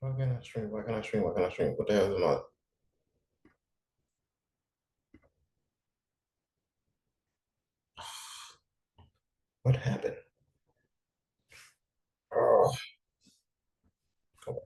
Why can't I stream? Why can't I stream? Why can't I stream? What the hell is my? What happened? Oh, come on.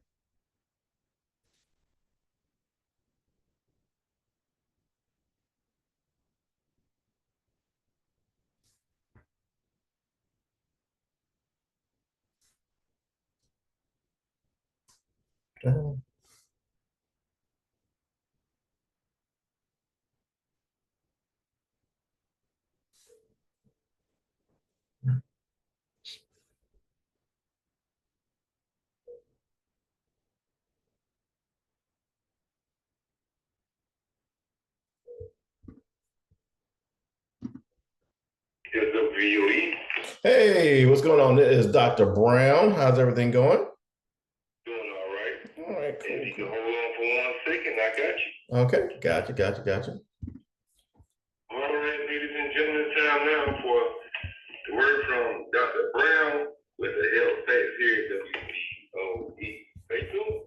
Is WVOE Hey, what's going on? This is Dr. Brown. How's everything going? doing all right? All right, If cool, you can cool. hold on for 1 second, I got you. Okay, gotcha. All right, ladies and gentlemen, time now for the word from Dr. Brown with the health facts here at WVOE. Stay tuned.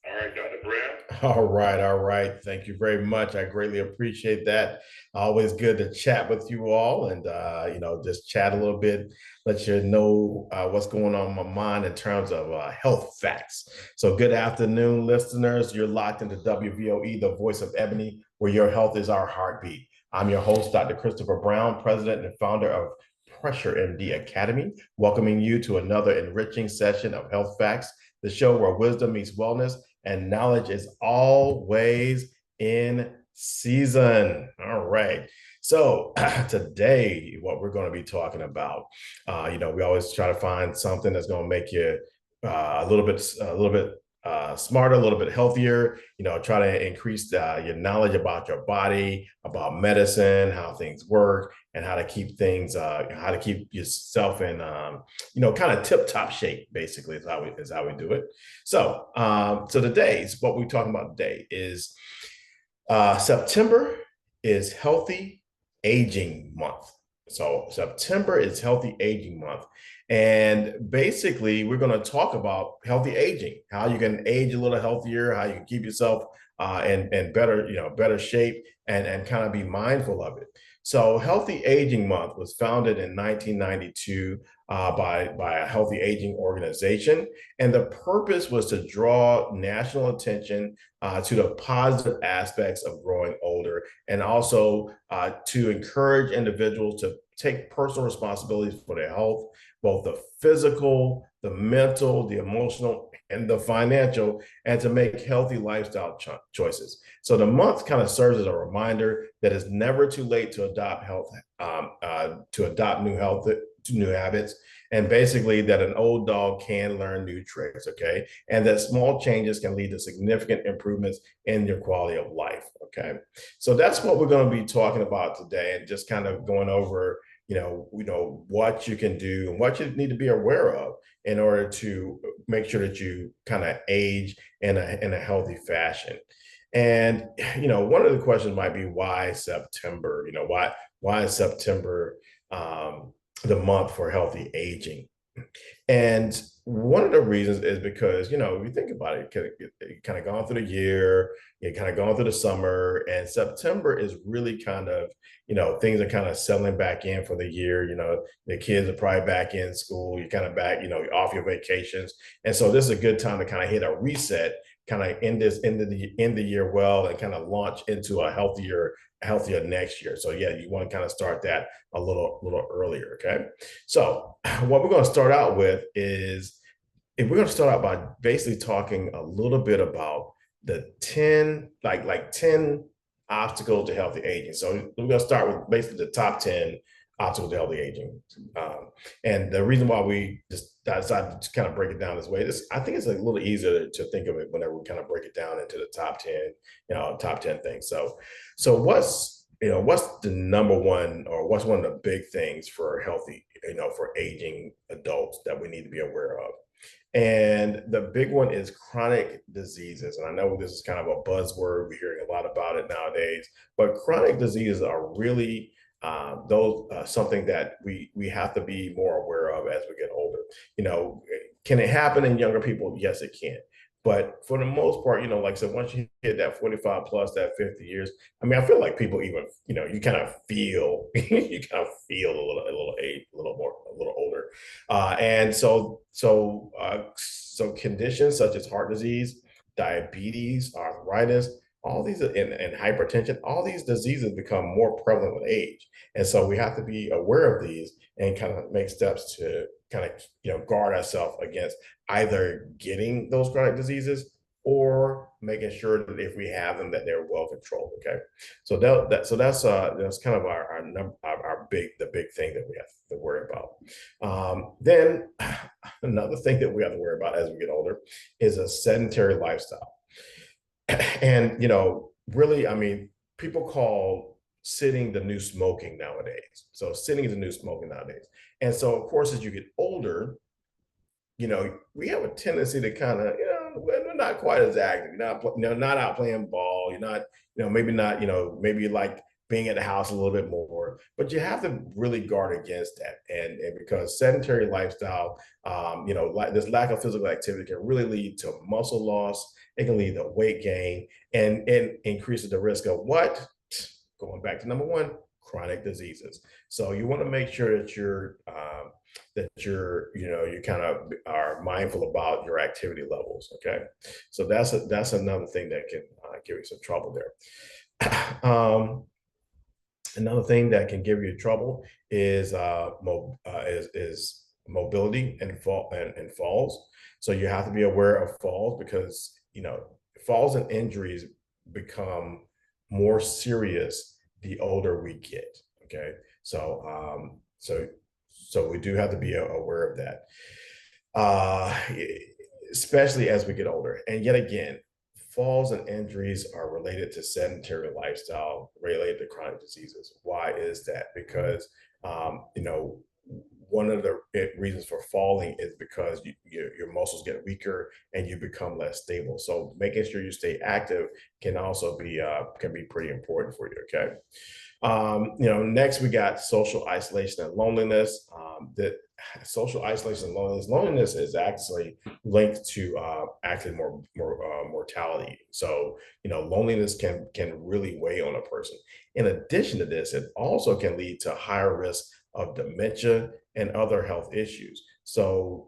All right, Dr. Brown. All right. Thank you very much. I greatly appreciate that. Always good to chat with you all and just chat a little bit, let you know what's going on in my mind in terms of health facts. So good afternoon, listeners. You're locked into WVOE, the voice of Ebony, where your health is our heartbeat. I'm your host, Dr. Christopher Brown, president and founder of Pressure MD Academy, welcoming you to another enriching session of Health Facts, the show where wisdom meets wellness and knowledge is always in season. All right. So today, what we're going to be talking about, we always try to find something that's going to make you a little bit smarter, a little bit healthier. Try to increase your knowledge about your body, about medicine, how things work, and how to keep how to keep yourself in, kind of tip top shape. Basically, is how we do it. So today's what we're talking about today is September is Healthy Aging Month. So September is Healthy Aging Month. And basically, we're going to talk about healthy aging, how you can age a little healthier, how you can keep yourself in better, better shape and kind of be mindful of it. So Healthy Aging Month was founded in 1992 by a healthy aging organization. And the purpose was to draw national attention to the positive aspects of growing older, and also to encourage individuals to take personal responsibilities for their health, both the physical, the mental, the emotional, and the financial, and to make healthy lifestyle choices. So the month kind of serves as a reminder that it's never too late to adopt new habits, and basically that an old dog can learn new tricks, okay? And that small changes can lead to significant improvements in your quality of life, okay? So that's what we're going to be talking about today, and just kind of going over, what you can do and what you need to be aware of in order to make sure that you kind of age in a healthy fashion. And one of the questions might be, why September? Why is September the month for healthy aging? And one of the reasons is because, if you think about it, you kind of gone through the year, you kind of gone through the summer, and September is really kind of, things are kind of settling back in for the year. The kids are probably back in school, you're kind of back, you're off your vacations. And so this is a good time to kind of hit a reset, kind of end the year well, and kind of launch into a healthier next year. So yeah, you want to kind of start that a little earlier. Okay. So what we're going to start out with is, if we're going to start out by basically talking a little bit about the 10, like 10 obstacles to healthy aging. So we're going to start with basically the top 10 obstacles to healthy aging. And the reason why we just decided to kind of break it down this way, I think it's a little easier to think of it whenever we kind of break it down into the top 10, top 10 things. So what's the number one, or what's one of the big things for healthy, for aging adults that we need to be aware of? And the big one is chronic diseases. And I know this is kind of a buzzword. We're hearing a lot about it nowadays, but chronic diseases are really those something that we have to be more aware of as we get older. Can it happen in younger people? Yes, it can. But for the most part, like I said, once you hit that 45 plus, that 50 years, I mean, I feel like people even, you kind of feel, you kind of feel a little age, a little more, a little older. So conditions such as heart disease, diabetes, arthritis, all these, and hypertension, all these diseases become more prevalent with age. And so we have to be aware of these and kind of make steps to kind of, guard ourselves against either getting those chronic diseases or making sure that if we have them, that they're well controlled. Okay, so that's kind of our the big thing that we have to worry about. Then another thing that we have to worry about as we get older is a sedentary lifestyle. And really, I mean, people call sitting the new smoking nowadays. So sitting is the new smoking nowadays. And so, of course, as you get older, we have a tendency to kind of, we're not quite as active. You're not, not out playing ball. You're not, maybe not, maybe you like being at the house a little bit more, but you have to really guard against that. And because sedentary lifestyle, like this lack of physical activity can really lead to muscle loss. It can lead to weight gain and increases the risk of what? Going back to number one, chronic diseases. So you want to make sure that you kind of are mindful about your activity levels. Okay, so that's another thing that can give you some trouble there. Another thing that can give you trouble is mobility and falls. So you have to be aware of falls because falls and injuries become more serious the older we get. Okay, so we do have to be aware of that, uh, especially as we get older. And yet again, falls and injuries are related to sedentary lifestyle, related to chronic diseases. Why is that? Because one of the reasons for falling is because your muscles get weaker and you become less stable. So making sure you stay active can also be pretty important for you. Okay. Next we got social isolation and loneliness. That social isolation and loneliness is actually linked to actually more mortality. So loneliness can really weigh on a person. In addition to this, it also can lead to higher risk of dementia and other health issues. So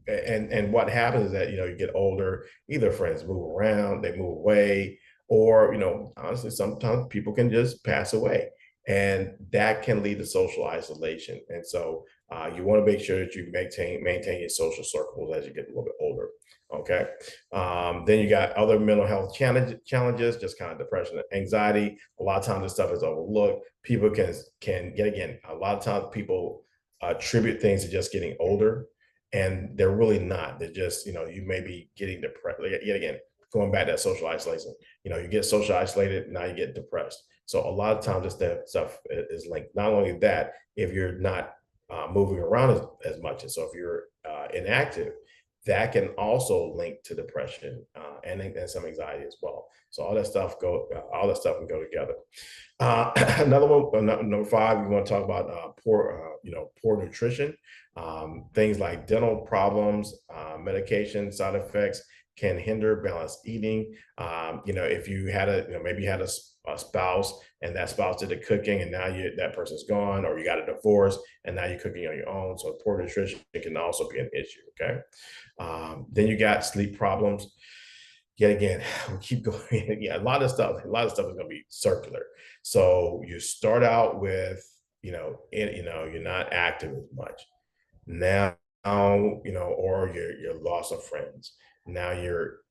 and what happens is that you get older, either friends move around, they move away, or honestly sometimes people can just pass away, and that can lead to social isolation. And so you want to make sure that you maintain your social circles as you get a little bit older. Okay. Then you got other mental health challenges, just kind of depression and anxiety. A lot of times this stuff is overlooked. People can get, again, a lot of times people attribute things to just getting older, and they're really not. They're just, you may be getting depressed. Yet again, going back to that social isolation, you get social isolated, now you get depressed. So a lot of times this stuff is linked. Not only that, if you're not moving around as much, and so if you're inactive, that can also link to depression and some anxiety as well. So all that stuff can go together. Another one, number five, we want to talk about poor nutrition. Things like dental problems, medication side effects can hinder balanced eating. If you had maybe you had a spouse and that spouse did the cooking and now that person's gone, or you got a divorce and now you're cooking on your own. So poor nutrition can also be an issue. Okay. Then you got sleep problems. Yet again, we keep going. Yeah, a lot of stuff is going to be circular. So you start out with, you're not active as much. Now, or your loss of friends. Now you're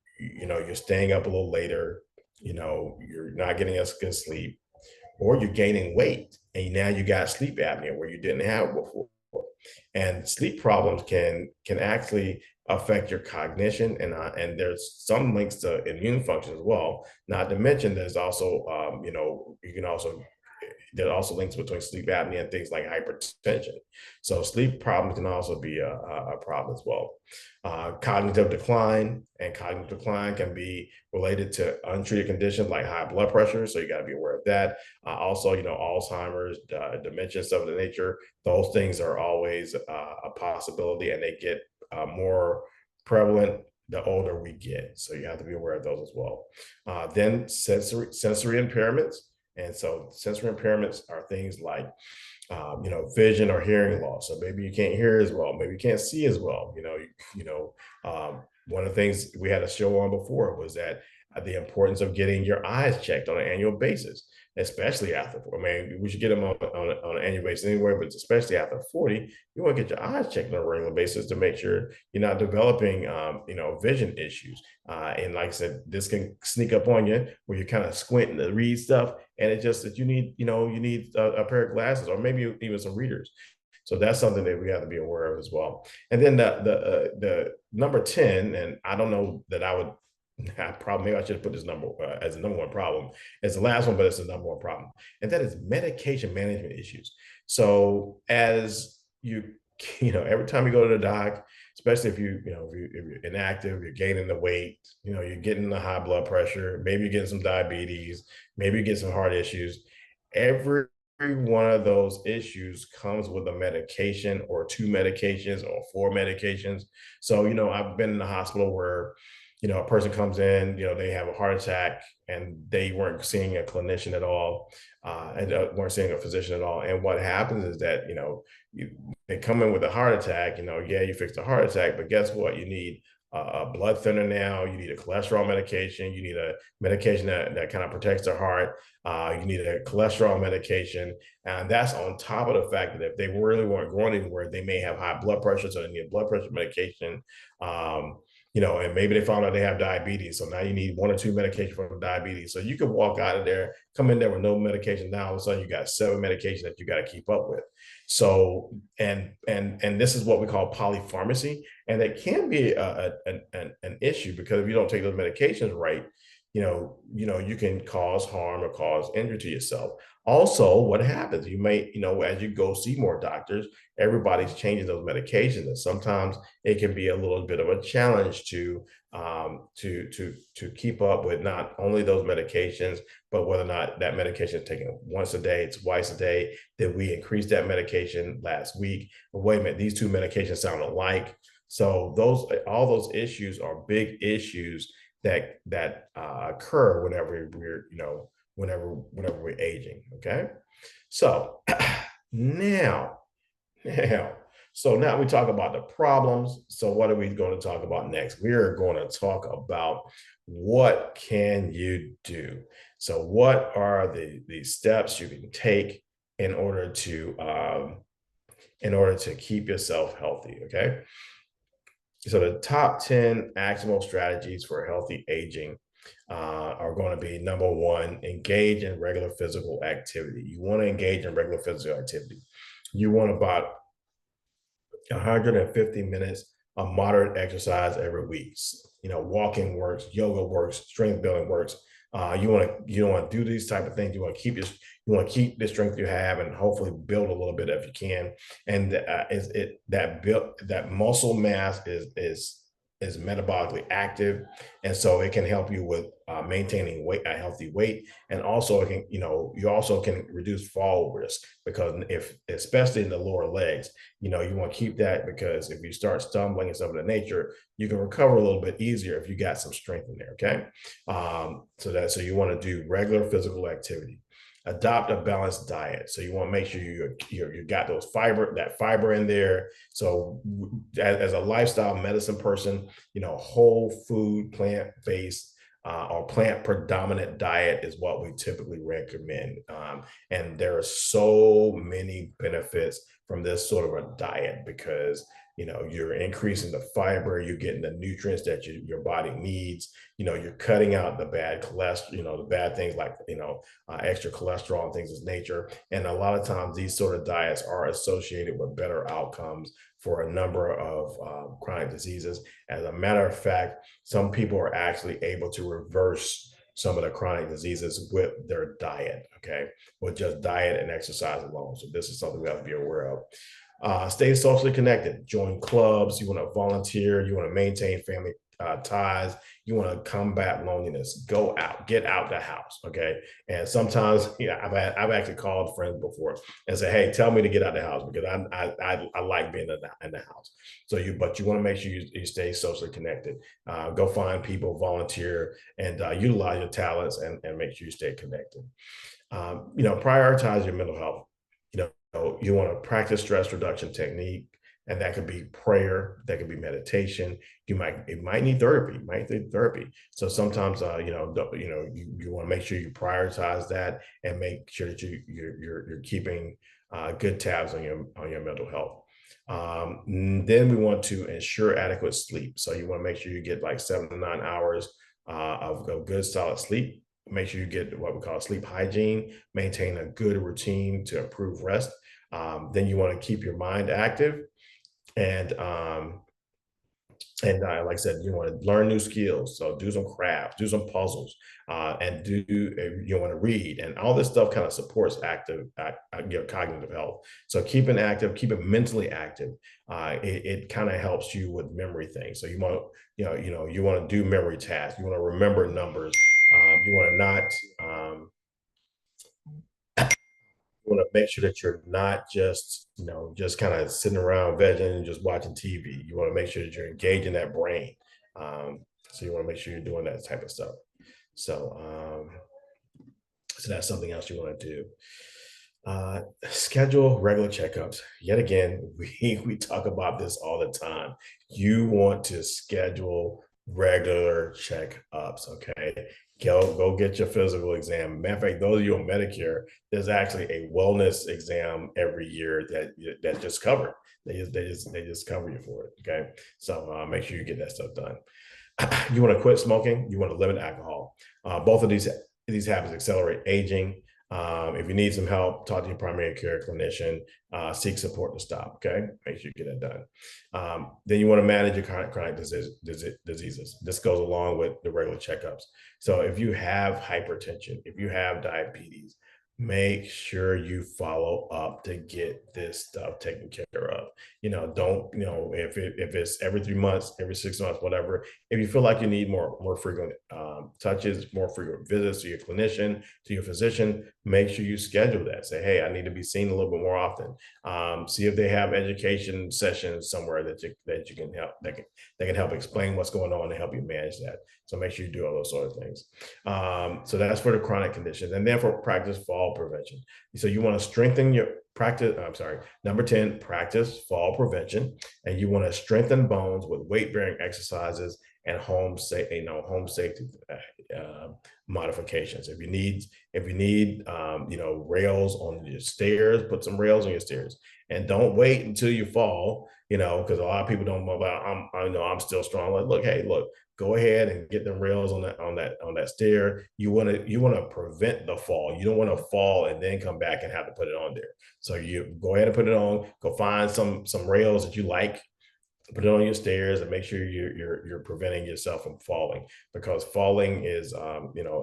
staying up a little later. You're not getting as good sleep, or you're gaining weight, and now you got sleep apnea where you didn't have before. And sleep problems can actually affect your cognition, and there's some links to immune function as well. Not to mention, there's also you can also there are also links between sleep apnea and things like hypertension. So sleep problems can also be a problem as well. Cognitive decline can be related to untreated conditions like high blood pressure. So you got to be aware of that. Also, Alzheimer's, dementia, stuff of the nature. Those things are always a possibility, and they get more prevalent the older we get. So you have to be aware of those as well. Then sensory impairments. And so sensory impairments are things like vision or hearing loss. So maybe you can't hear as well. Maybe you can't see as well. One of the things we had a show on before was that the importance of getting your eyes checked on an annual basis, especially after. I mean, we should get them on an annual basis anyway, but especially after 40, you want to get your eyes checked on a regular basis to make sure you're not developing, vision issues. And like I said, this can sneak up on you where you're kind of squinting to read stuff, and it's just that you need a pair of glasses or maybe even some readers. So that's something that we have to be aware of as well. And then the number 10, and I don't know that I would probably, maybe I should put this number as the number one problem. It's the last one, but it's the number one problem, and that is medication management issues. So as every time you go to the doc, especially if you're inactive, you're gaining the weight, you're getting the high blood pressure, maybe you're getting some diabetes, maybe you get some heart issues. Every one of those issues comes with a medication or two medications or four medications. So, I've been in the hospital where, a person comes in, they have a heart attack and they weren't seeing a clinician at all, and weren't seeing a physician at all. And what happens is that, they come in with a heart attack, you fix the heart attack, but guess what? You need a blood thinner now, you need a cholesterol medication, you need a medication that kind of protects the heart, you need a cholesterol medication. And that's on top of the fact that if they really weren't going anywhere, they may have high blood pressure, so they need a blood pressure medication. And maybe they found out they have diabetes. So now you need one or two medications for diabetes. So you could walk out of there, come in there with no medication. Now all of a sudden you got 7 medications that you got to keep up with. So, and this is what we call polypharmacy. And it can be an issue because if you don't take those medications right, you can cause harm or cause injury to yourself. Also, what happens, you may, as you go see more doctors, everybody's changing those medications. And sometimes it can be a little bit of a challenge to keep up with not only those medications, but whether or not that medication is taken once a day, twice a day. Did we increase that medication last week? But wait a minute, these two medications sound alike. So all those issues are big issues that occur whenever we're aging. Okay, so now we talk about the problems. So what are we going to talk about next? We are going to talk about what can you do. So what are the steps you can take in order to keep yourself healthy? Okay. So the top 10 actionable strategies for healthy aging are going to be: number one, engage in regular physical activity. You want to engage in regular physical activity. You want about 150 minutes of moderate exercise every week. Walking works, yoga works, strength building works. You want to do these type of things. You want to keep the strength you have, and hopefully build a little bit if you can. And that muscle mass is metabolically active, and so it can help you with maintaining a healthy weight, and also it can, you also can reduce fall risk, because especially in the lower legs, you want to keep that, because if you start stumbling and stuff of that nature, you can recover a little bit easier if you got some strength in there. Okay, so you want to do regular physical activity. Adopt a balanced diet. So you want to make sure you got that fiber in there. So as a lifestyle medicine person, whole food, plant-based or plant predominant diet is what we typically recommend. And there are so many benefits from this sort of a diet, because you're increasing the fiber, you're getting the nutrients that your body needs, you're cutting out the bad cholesterol, the bad things like, extra cholesterol and things of nature. And a lot of times these sort of diets are associated with better outcomes for a number of chronic diseases. As a matter of fact, some people are actually able to reverse some of the chronic diseases with their diet, okay, with just diet and exercise alone. So this is something we have to be aware of. Stay socially connected, join clubs, you want to volunteer, you want to maintain family ties. You want to combat loneliness. Go out, get out the house. Okay. And sometimes, I've actually called friends before and say, "Hey, tell me to get out the house because I like being in the house." But you want to make sure you stay socially connected. Go find people, volunteer, and utilize your talents, and make sure you stay connected. Prioritize your mental health. You want to practice stress reduction technique, and that could be prayer, that could be meditation. It might need therapy, So sometimes, you want to make sure you prioritize that and make sure that you're keeping good tabs on your mental health. Then we want to ensure adequate sleep. So you want to make sure you get like 7 to 9 hours of good solid sleep. Make sure you get what we call sleep hygiene, maintain a good routine to improve rest. Then you want to keep your mind active, and like I said, you want to learn new skills. So do some crafts, do some puzzles, and you want to read, and all this stuff kind of supports your cognitive health. So keeping active, keeping mentally active, it kind of helps you with memory things. So you want to do memory tasks. You want to remember numbers. You want to not you want to make sure that you're not just kind of sitting around vegging and just watching TV. You want to make sure that you're engaging that brain. So you want to make sure you're doing that type of stuff. So, so that's something else you want to do. Schedule regular checkups. Yet again, we talk about this all the time. You want to schedule regular checkups. Okay. Go get your physical exam. Matter of fact, those of you on Medicare, there's actually a wellness exam every year that just covered. They just cover you for it. Okay. So make sure you get that stuff done. You want to quit smoking. You want to limit alcohol. Both of these habits accelerate aging. If you need some help, talk to your primary care clinician. Seek support to stop. Okay, make sure you get that done. Then you want to manage your chronic diseases. This goes along with the regular checkups. So if you have hypertension, if you have diabetes, make sure you follow up to get this stuff taken care of. Don't if it's every 3 months, every 6 months, whatever. If you feel like you need more frequent touches, more frequent visits to your clinician, to your physician, make sure you schedule that. Say, hey, I need to be seen a little bit more often. See if they have education sessions somewhere that you can help that can help explain what's going on and help you manage that. So make sure you do all those sort of things. So that's for the chronic conditions, and then for practice fall prevention. So you want to strengthen your practice. I'm sorry. Number 10, practice fall prevention, and you want to strengthen bones with weight bearing exercises and home safety modifications. If you need rails on your stairs, put some rails on your stairs, and don't wait until you fall. Because a lot of people don't know about. I'm still strong. Like, look, go ahead and get the rails on that stair. You want to prevent the fall. You don't want to fall and then come back and have to put it on there. So you go ahead and put it on. Go find some rails that you like, put it on your stairs, and make sure you're preventing yourself from falling, because falling is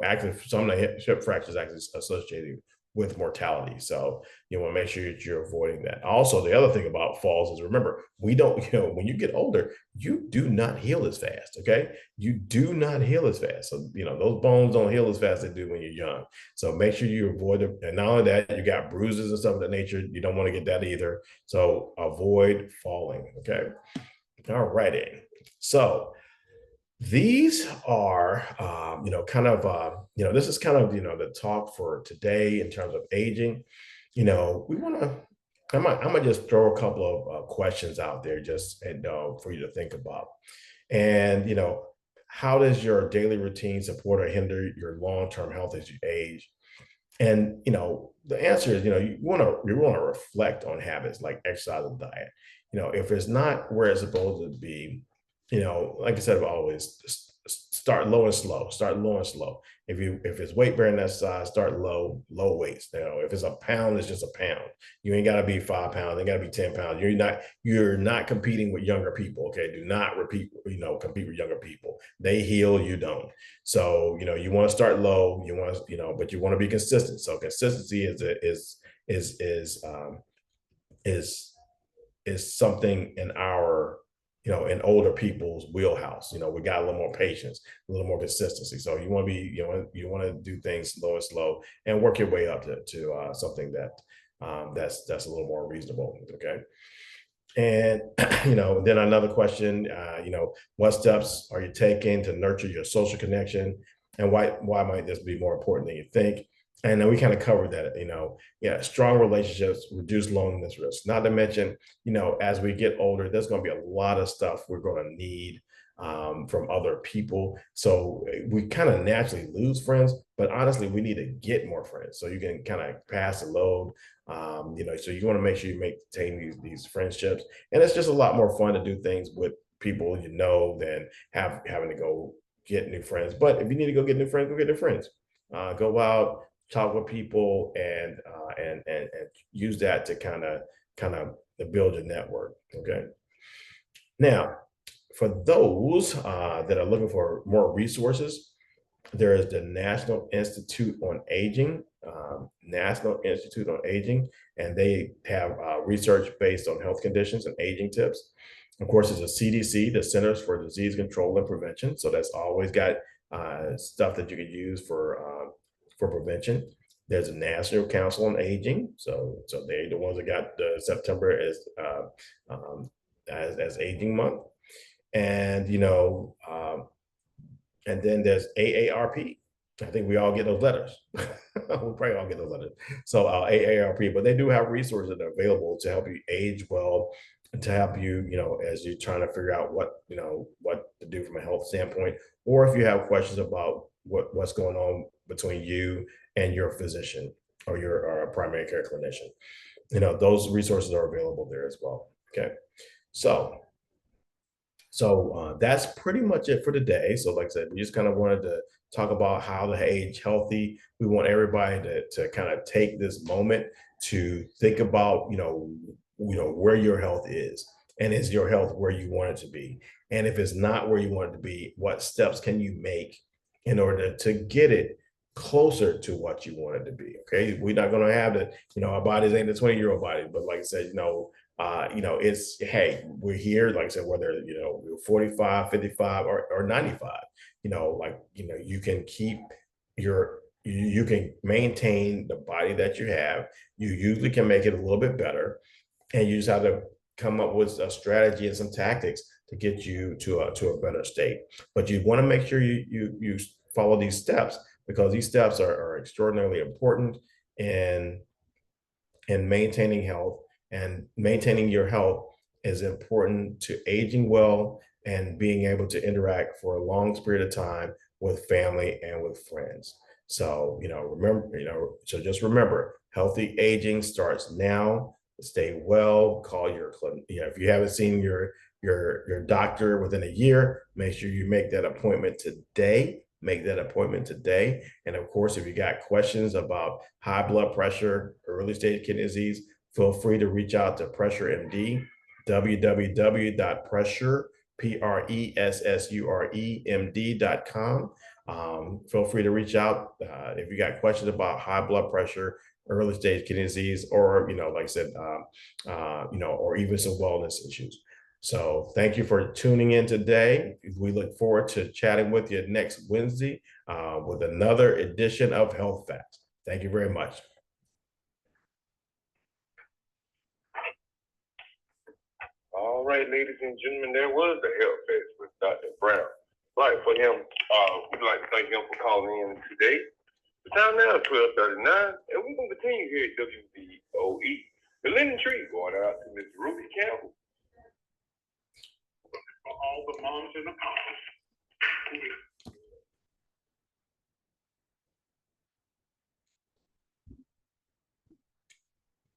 actually some of the hip fractures actually associated with mortality. So you want to make sure that you're avoiding that. Also, the other thing about falls is, remember, we don't, when you get older, you do not heal as fast. Okay. You do not heal as fast. So, those bones don't heal as fast as they do when you're young. So make sure you avoid it. And not only that, you got bruises and stuff of that nature. You don't want to get that either. So avoid falling. Okay. All righty. So these are, this is kind of, the talk for today in terms of aging. We want to, I'm gonna just throw a couple of questions out there just for you to think about. And, how does your daily routine support or hinder your long-term health as you age? And, the answer is, you want to reflect on habits like exercise and diet. If it's not where it's supposed to be, like I said, I've always start low and slow. Start low and slow. If it's weight bearing exercise, start low weights. If it's a pound, it's just a pound. You ain't got to be 5 pounds. It got to be 10 pounds. You're not competing with younger people. Okay, do not compete with younger people. They heal, you don't. So you want to start low. You want to but you want to be consistent. So consistency is something in our in older people's wheelhouse. We got a little more patience, a little more consistency. So you want to be, you want to do things slow and work your way up to something that's a little more reasonable. Okay. And then another question, what steps are you taking to nurture your social connection, and why might this be more important than you think? And then we kind of covered that, strong relationships reduce loneliness risk. Not to mention, as we get older, there's going to be a lot of stuff we're going to need from other people. So we kind of naturally lose friends, but honestly, we need to get more friends so you can kind of pass the load. So you want to make sure you maintain these friendships, and it's just a lot more fun to do things with people than having to go get new friends. But if you need to go get new friends, go get new friends. Go out, talk with people, and use that to kind of build your network. Okay. Now, for those that are looking for more resources, there is the National Institute on Aging, and they have research based on health conditions and aging tips. Of course, there's a CDC, the Centers for Disease Control and Prevention. So that's always got stuff that you can use for prevention. There's a National Council on Aging. So they're the ones that got September as Aging Month. And and then there's AARP. I think we all get those letters. We probably all get those letters. So AARP, but they do have resources that are available to help you age well, and to help you, as you're trying to figure out what to do from a health standpoint, or if you have questions about what's going on between you and your physician or your primary care clinician. Those resources are available there as well. Okay. So that's pretty much it for today. So like I said, we just kind of wanted to talk about how to age healthy. We want everybody to kind of take this moment to think about, where your health is, and is your health where you want it to be? And if it's not where you want it to be, what steps can you make in order to get it closer to what you want it to be? Okay. We're not going to have our bodies ain't the 20-year-old body, but like I said, it's, hey, we're here, like I said, whether, you're 45, 55, or 95, you can keep you can maintain the body that you have. You usually can make it a little bit better, and you just have to come up with a strategy and some tactics to get you to a better state. But you want to make sure you follow these steps, because these steps are extraordinarily important in maintaining health, and maintaining your health is important to aging well and being able to interact for a long period of time with family and with friends. So, so just remember, healthy aging starts now. Stay well, call your clinic. If you haven't seen your doctor within a year, make sure you make that appointment today. Make that appointment today. And of course, if you got questions about high blood pressure, early stage kidney disease, feel free to reach out to Pressure MD, www.pressuremd.com. Feel free to reach out if you got questions about high blood pressure, early stage kidney disease, or, like I said, or even some wellness issues. So thank you for tuning in today. We look forward to chatting with you next Wednesday with another edition of Health Facts. Thank you very much. All right, ladies and gentlemen, there was the Health Facts with Dr. Brown. Right, for him, we'd like to thank him for calling in today. The time now is 12:39, and we're going to continue here at WVOE. The Linen Tree, going out to Miss Ruby Campbell.